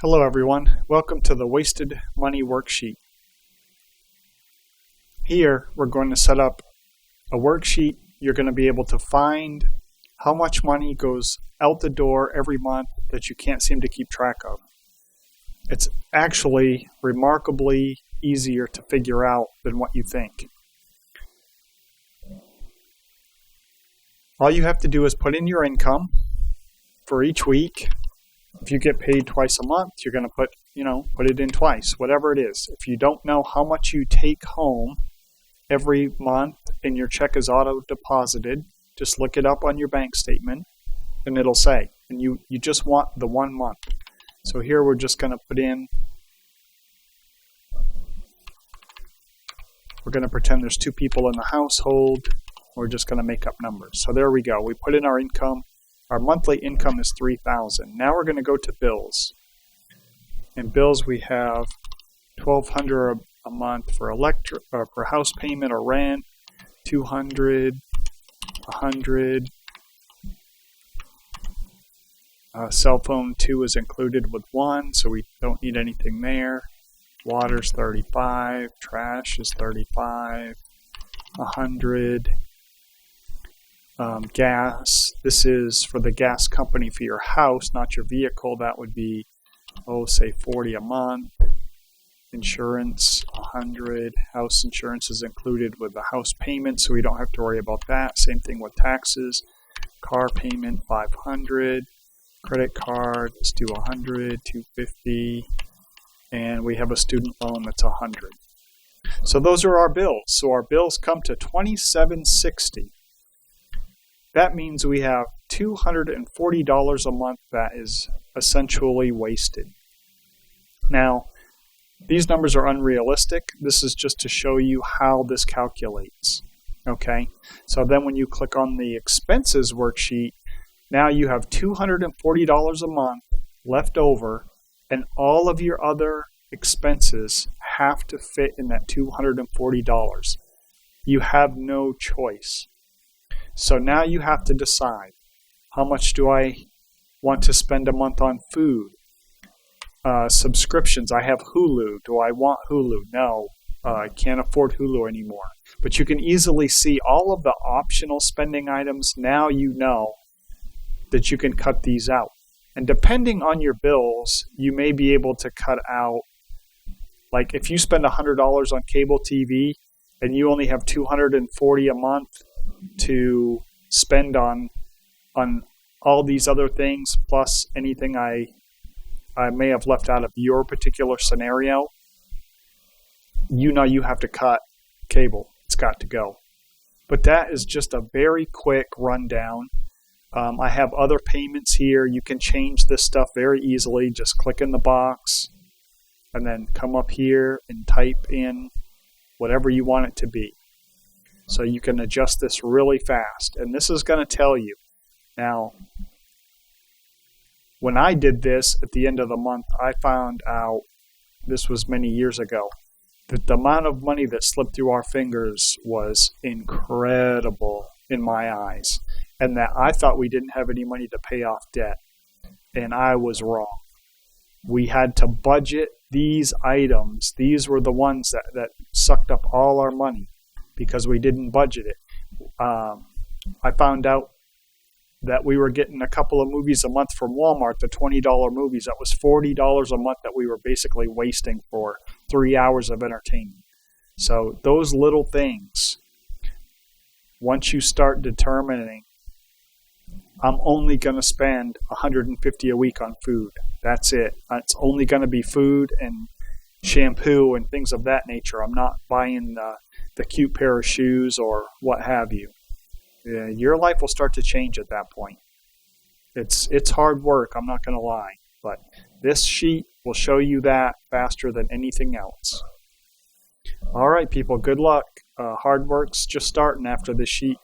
Hello everyone, welcome to the Wasted Money Worksheet. Here we're going to set up a worksheet. You're going to be able to find how much money goes out the door every month that you can't seem to keep track of. It's actually remarkably easier to figure out than what you think. All you have to do is put in your income for each week. If you get paid twice a month, you're going to put it in twice, whatever it is. If you don't know how much you take home every month and your check is auto-deposited, just look it up on your bank statement and it'll say. And you just want the 1 month. So here we're just going to put in, we're going to pretend there's 2 people in the household. We're just going to make up numbers. So there we go. We put in our income. Our monthly income is $3,000. Now we're going to go to bills. In bills we have $1,200 a month for electric, for house payment or rent, $200, $100. Cell phone 2 is included with 1, so we don't need anything there. Water's $35. Trash is $35. $100. Gas, this is for the gas company for your house, not your vehicle. That would be, say $40 a month. Insurance, $100. House insurance is included with the house payment, so we don't have to worry about that. Same thing with taxes. Car payment, $500. Credit card, let's do $100, $250. And we have a student loan that's $100. So those are our bills. So our bills come to $2,760. That means we have $240 a month that is essentially wasted. Now, these numbers are unrealistic. This is just to show you how this calculates. Okay? So then when you click on the expenses worksheet, now you have $240 a month left over, and all of your other expenses have to fit in that $240. You have no choice. So now you have to decide, how much do I want to spend a month on food? Subscriptions, I have Hulu. Do I want Hulu? No, I can't afford Hulu anymore. But you can easily see all of the optional spending items. Now you know that you can cut these out. And depending on your bills, you may be able to cut out, like if you spend $100 on cable TV and you only have $240 a month to spend on all these other things, plus anything I may have left out of your particular scenario, you have to cut cable. It's got to go. But that is just a very quick rundown. I have other payments here. You can change this stuff very easily. Just click in the box and then come up here and type in whatever you want it to be. So you can adjust this really fast. And this is going to tell you. Now, when I did this at the end of the month, I found out, this was many years ago, that the amount of money that slipped through our fingers was incredible in my eyes. And that I thought we didn't have any money to pay off debt. And I was wrong. We had to budget these items. These were the ones that sucked up all our money, because we didn't budget it. I found out that we were getting a couple of movies a month from Walmart, the $20 movies. That was $40 a month that we were basically wasting for 3 hours of entertainment. So those little things, once you start determining, I'm only going to spend $150 a week on food. That's it. It's only going to be food and shampoo and things of that nature. I'm not buying the cute pair of shoes or what have you. Your life will start to change at that point. It's hard work, I'm not going to lie, but this sheet will show you that faster than anything else. All right, people, good luck. Hard work's just starting after this sheet.